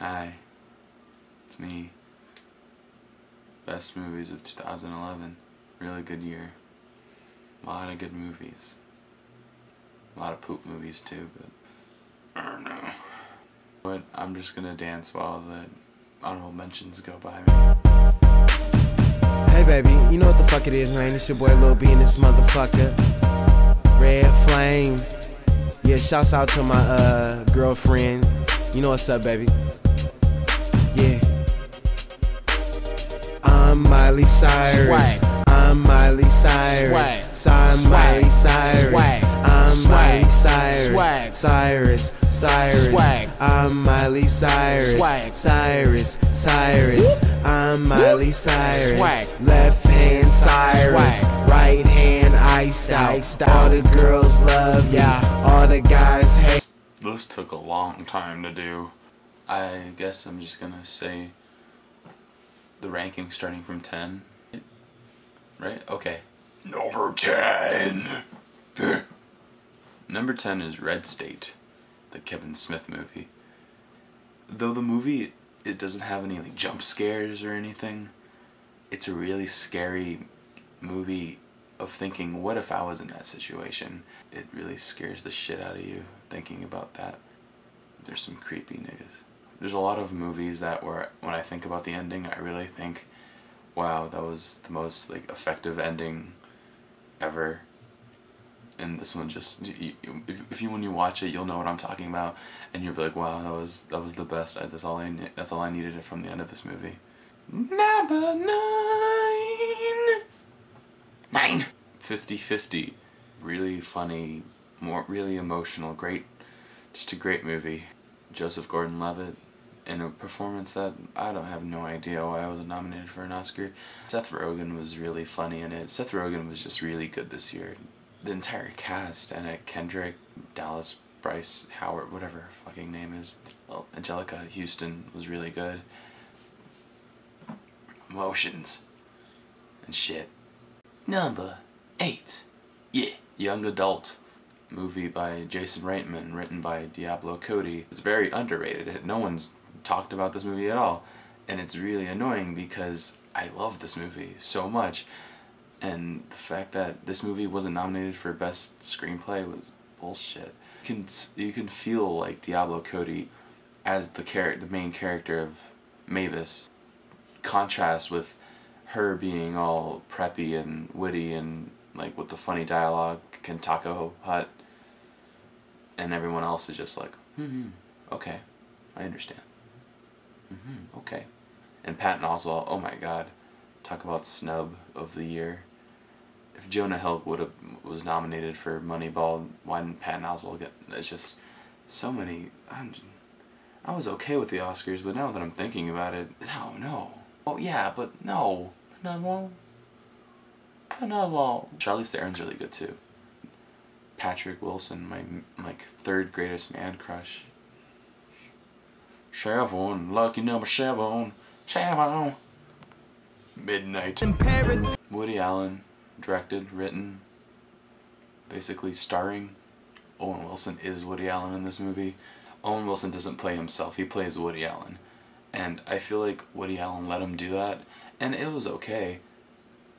Hi, it's me. Best movies of 2011. Really good year. A lot of good movies. A lot of poop movies too, but I don't know. But I'm just gonna dance while the honorable mentions go by me. Hey baby, you know what the fuck it is, man. It's your boy Lil B and this motherfucker. Red Flame. Yeah, shouts out to my girlfriend. You know what's up, baby. Yeah. I'm Miley Cyrus. Swag. I'm Miley Cyrus. Swag. I'm Miley Cyrus. Swag. I'm Miley Cyrus. Swag. Cyrus. Swag. I'm Miley Cyrus. Swag. Cyrus. I'm Miley Cyrus. Swag. Left hand Cyrus. Swag. Right hand iced out. All the girls love ya. All the guys hate. This took a long time to do. I guess I'm just gonna say the ranking starting from 10. Right? Okay. Number 10! Number 10 is Red State, the Kevin Smith movie. Though the movie, it doesn't have any like jump scares or anything, it's a really scary movie of thinking, what if I was in that situation? It really scares the shit out of you thinking about that. There's some creepy niggas. There's a lot of movies that where when I think about the ending, I really think, wow, that was the most like effective ending ever. And this one just, if you when you watch it, you'll know what I'm talking about, and you'll be like, wow, that was the best. That's all I needed from the end of this movie. Number 9. 50-50. Really funny, really emotional, great, just a great movie. Joseph Gordon-Levitt in a performance that I don't have no idea why I wasn't nominated for an Oscar. Seth Rogen was really funny in it. Seth Rogen was just really good this year. The entire cast, Anna Kendrick, Dallas, Bryce, Howard, whatever her fucking name is. Well, Angelica Houston was really good. Emotions and shit. Number 8. Yeah. Young Adult movie by Jason Reitman, written by Diablo Cody. It's very underrated. No one's talked about this movie at all, and it's really annoying because I love this movie so much, and the fact that this movie wasn't nominated for Best Screenplay was bullshit. You can feel like Diablo Cody as the main character of Mavis, contrast with her being all preppy and witty and like with the funny dialogue, Kentako Hut, and everyone else is just like, okay, I understand. Okay. And Patton Oswalt, oh my god, talk about snub of the year. If Jonah Hill was nominated for Moneyball, why didn't Patton Oswalt get? It's just so many. I was okay with the Oscars, but now that I'm thinking about it, no. Oh yeah, but no. No. Charlize Theron's really good too. Patrick Wilson, my third greatest man crush. Shavon, lucky number 7. Shavon. Midnight. In Paris. Woody Allen, directed, written, basically starring. Owen Wilson is Woody Allen in this movie. Owen Wilson doesn't play himself, he plays Woody Allen. And I feel like Woody Allen let him do that, and it was okay.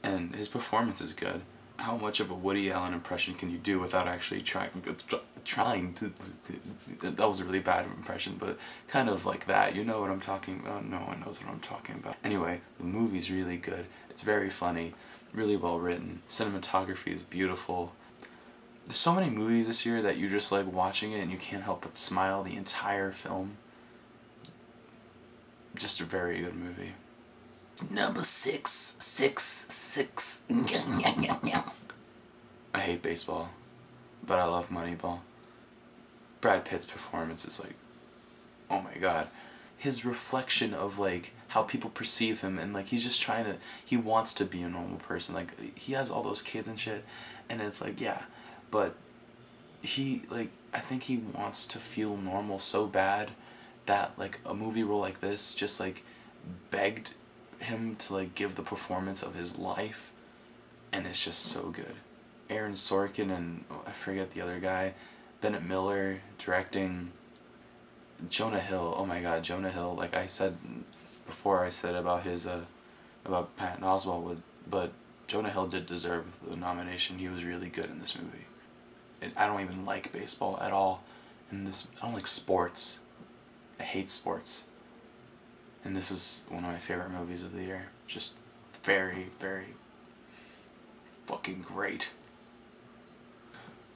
And his performance is good. How much of a Woody Allen impression can you do without actually trying to that was a really bad impression, but kind of like that. You know what I'm talking about? No one knows what I'm talking about. Anyway, the movie's really good. It's very funny, really well written. Cinematography is beautiful. There's so many movies this year that you're just like watching it and you can't help but smile the entire film. Just a very good movie. Number 6. I hate baseball, but I love Moneyball. Brad Pitt's performance is like, oh my god. His reflection of like how people perceive him, and like he wants to be a normal person. Like he has all those kids and shit, and it's like, yeah, but I think he wants to feel normal so bad that like a movie role like this just like begged him to like give the performance of his life, and it's just so good. Aaron Sorkin and I forget the other guy, Bennett Miller directing. Jonah Hill, oh my god, Jonah Hill, like I said before, I said about his, about Patton Oswalt, but Jonah Hill did deserve the nomination. He was really good in this movie. I don't even like baseball at all. I don't like sports. I hate sports. And this is one of my favorite movies of the year. Just very, very fucking great.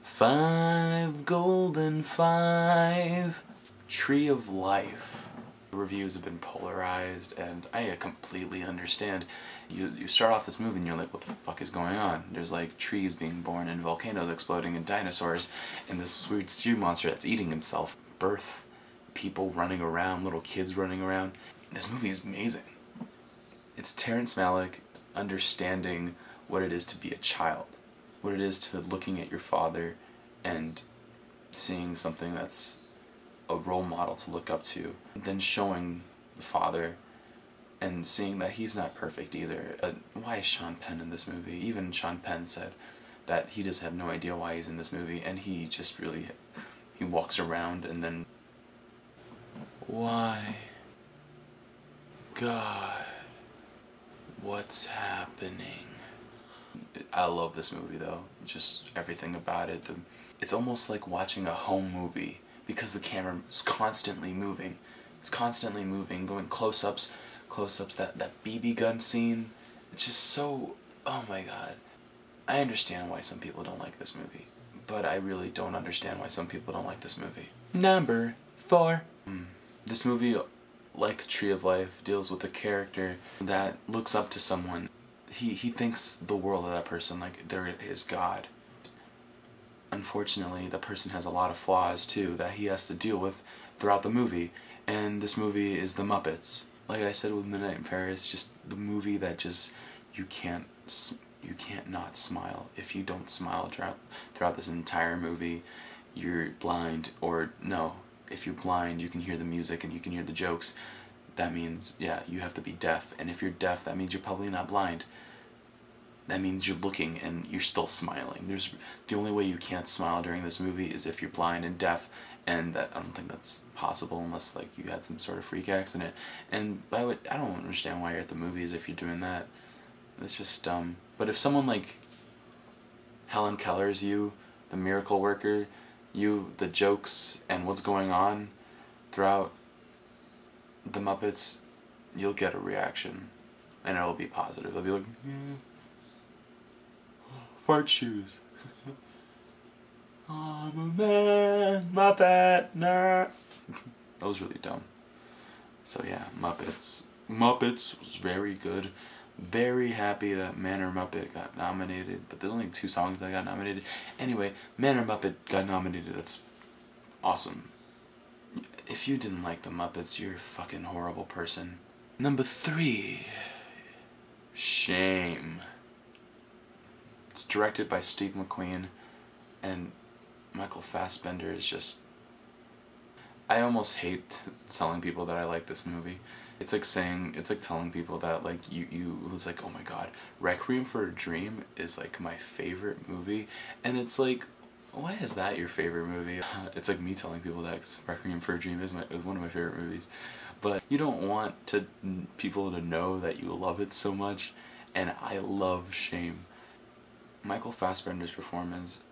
5 golden 5. Tree of Life. The reviews have been polarized, and I completely understand. You start off this movie and you're like, what the fuck is going on? There's like trees being born and volcanoes exploding and dinosaurs and this weird sea monster that's eating himself. Birth, people running around, little kids running around. This movie is amazing. It's Terrence Malick understanding what it is to be a child, what it is to looking at your father and seeing something that's a role model to look up to, then showing the father and seeing that he's not perfect either. Why is Sean Penn in this movie? Even Sean Penn said that he just have no idea why he's in this movie, and he just really, he walks around and then, why? God, what's happening? I love this movie though, just everything about it. It's almost like watching a home movie because the camera is constantly moving. It's constantly moving, going close-ups, that BB gun scene. It's just so, oh my god. I understand why some people don't like this movie, but I really don't understand why some people don't like this movie. Number 4. This movie, like Tree of Life, deals with a character that looks up to someone. He thinks the world of that person like they're his god. Unfortunately, that person has a lot of flaws too that he has to deal with throughout the movie, and this movie is The Muppets. Like I said with Midnight in Paris, just the movie that just you can't not smile. If you don't smile throughout this entire movie, you're blind. Or no, if you're blind, you can hear the music and you can hear the jokes. That means, yeah, you have to be deaf, and if you're deaf, that means you're probably not blind. That means you're looking and you're still smiling. The only way you can't smile during this movie is if you're blind and deaf, and I don't think that's possible unless like you had some sort of freak accident. And I don't understand why you're at the movies if you're doing that. It's just dumb. But if someone like Helen Keller's you, the miracle worker, the jokes and what's going on throughout The Muppets, you'll get a reaction, and it'll be positive. It'll be like, fart shoes. I'm a man, Muppet, nah. That was really dumb. So yeah, Muppets. Muppets was very good. Very happy that Man or Muppet got nominated, but there's only 2 songs that got nominated. Anyway, Man or Muppet got nominated. That's awesome. If you didn't like The Muppets, you're a fucking horrible person. Number 3. Shame. It's directed by Steve McQueen, and Michael Fassbender is just... I almost hate telling people that I like this movie. It's like telling people that like it's like, oh my god, Requiem for a Dream is like my favorite movie, and it's like, why is that your favorite movie? It's like me telling people that, because Requiem for a Dream is one of my favorite movies. But you don't want people to know that you love it so much, and I love Shame. Michael Fassbender's performance,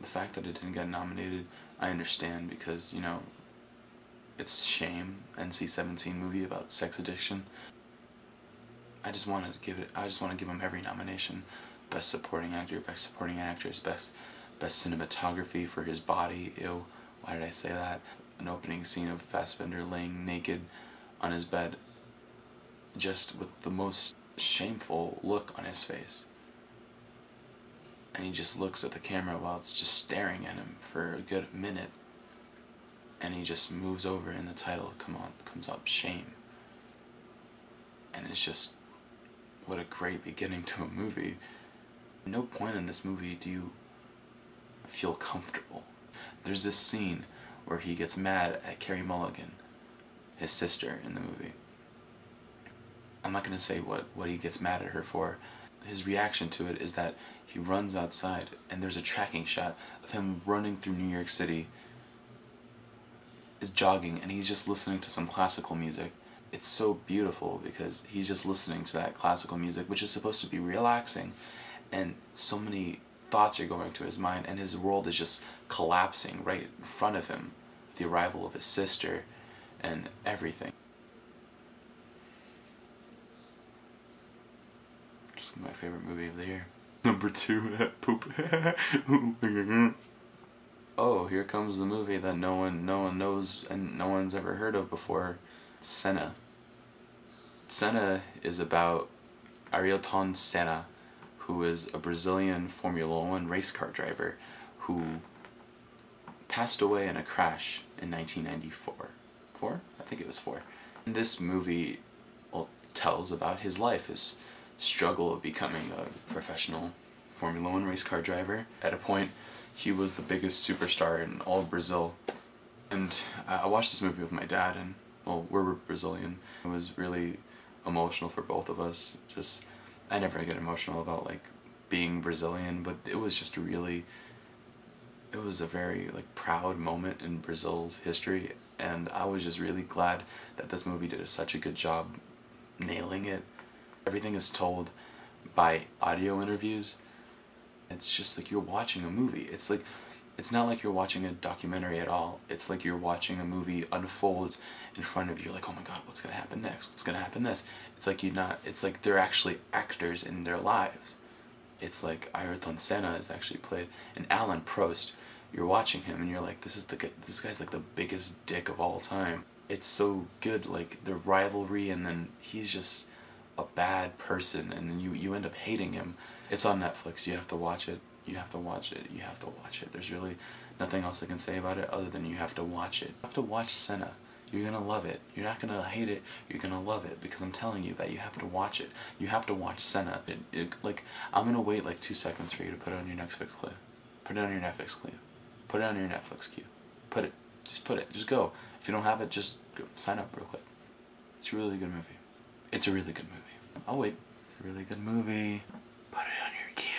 the fact that it didn't get nominated, I understand, because, you know, it's Shame, NC-17 movie about sex addiction. I just want to give him every nomination. Best Supporting Actor, Best Supporting Actress, Best Cinematography for his body. Ew, why did I say that? An opening scene of Fassbender laying naked on his bed, just with the most shameful look on his face. And he just looks at the camera while it's just staring at him for a good minute. And he just moves over, and the title comes up, Shame. And it's just, what a great beginning to a movie. At no point in this movie do you feel comfortable. There's this scene where he gets mad at Carey Mulligan, his sister in the movie. I'm not going to say what he gets mad at her for. His reaction to it is that he runs outside, and there's a tracking shot of him running through New York City. is jogging and he's just listening to some classical music. It's so beautiful because he's just listening to that classical music, which is supposed to be relaxing, and so many thoughts are going to his mind, and his world is just collapsing right in front of him with the arrival of his sister and everything. It's my favorite movie of the year. Number 2, poop. Oh, here comes the movie that no one knows and no one's ever heard of before. Senna. Senna is about Ayrton Senna, who is a Brazilian Formula 1 race car driver who passed away in a crash in 1994. 4? I think it was 4. And this movie, well, tells about his life, his struggle of becoming a professional Formula 1 race car driver. At a point, he was the biggest superstar in all of Brazil. And I watched this movie with my dad, and, well, we're Brazilian. It was really emotional for both of us. Just, I never get emotional about, like, being Brazilian, but it was just really, it was a very, like, proud moment in Brazil's history, and I was just really glad that this movie did such a good job nailing it. Everything is told by audio interviews. It's just like you're watching a movie. It's like, it's not like you're watching a documentary at all. It's like you're watching a movie unfold in front of you. You're like, oh my god, what's gonna happen next? What's gonna happen next? It's like it's like they're actually actors in their lives. It's like Ayrton Senna is actually played, and Alan Prost, you're watching him and you're like, this guy's like the biggest dick of all time. It's so good, like the rivalry, and then he's just a bad person, and then you end up hating him. It's on Netflix. You have to watch it. You have to watch it. You have to watch it. There's really nothing else I can say about it other than you have to watch it. You have to watch Senna. You're gonna love it. You're not gonna hate it. You're gonna love it, because I'm telling you that you have to watch it. You have to watch Senna. Like, I'm gonna wait like 2 seconds for you to put it on your Netflix clip. Put it on your Netflix clip. Put it on your Netflix queue. Put it. Just put it. Just go. If you don't have it, just go. Sign up real quick. It's a really good movie. It's a really good movie. I'll wait. Really good movie. Put it on your queue.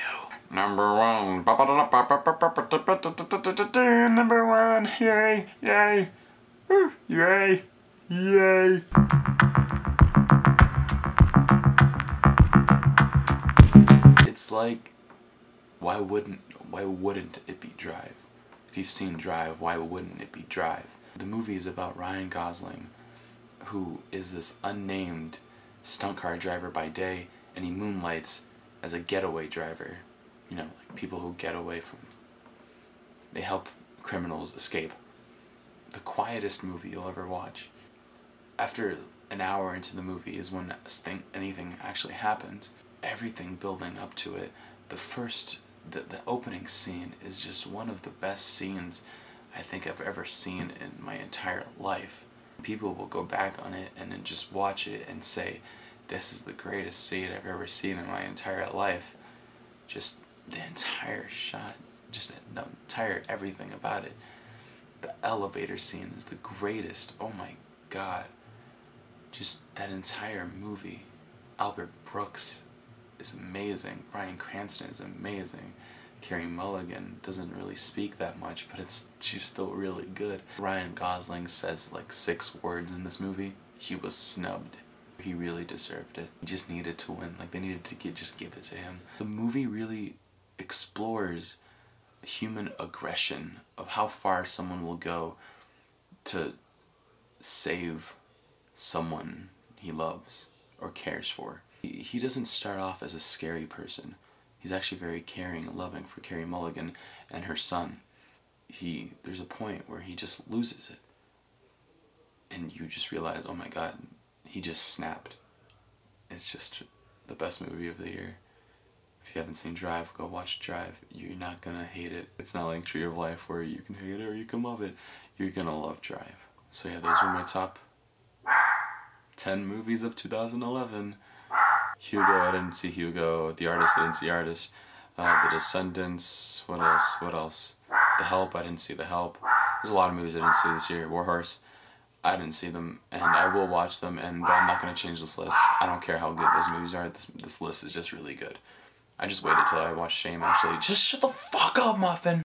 Number 1. Number 1. Yay. Yay. Woo. Yay. Yay. It's like, why wouldn't it be Drive? If you've seen Drive, why wouldn't it be Drive? The movie is about Ryan Gosling, who is this unnamed stunt car driver by day, and he moonlights as a getaway driver. You know, like people who get away from, they help criminals escape. The quietest movie you'll ever watch. After an hour into the movie is when anything actually happens. Everything building up to it. The opening scene is just one of the best scenes I think I've ever seen in my entire life. People will go back on it and then just watch it and say, this is the greatest scene I've ever seen in my entire life. Just the entire shot, just the entire everything about it. The elevator scene is the greatest. Oh my god. Just that entire movie. Albert Brooks is amazing. Bryan Cranston is amazing. Carey Mulligan doesn't really speak that much, but she's still really good. Ryan Gosling says like 6 words in this movie. He was snubbed. He really deserved it. He just needed to win. Like, they needed to just give it to him. The movie really explores human aggression, of how far someone will go to save someone he loves or cares for. He doesn't start off as a scary person. He's actually very caring and loving for Carey Mulligan and her son. There's a point where he just loses it. And you just realize, oh my god, he just snapped. It's just the best movie of the year. If you haven't seen Drive, go watch Drive. You're not gonna hate it. It's not like Tree of Life where you can hate it or you can love it. You're gonna love Drive. So yeah, those were my top 10 movies of 2011. Hugo, I didn't see Hugo. The Artist, I didn't see Artist. The Descendants, what else? The Help, I didn't see The Help. There's a lot of movies I didn't see this year. War Horse, I didn't see them, and I will watch them, but I'm not going to change this list. I don't care how good those movies are. This list is just really good. I just waited till I watched Shame, actually. Just shut the fuck up, Muffin!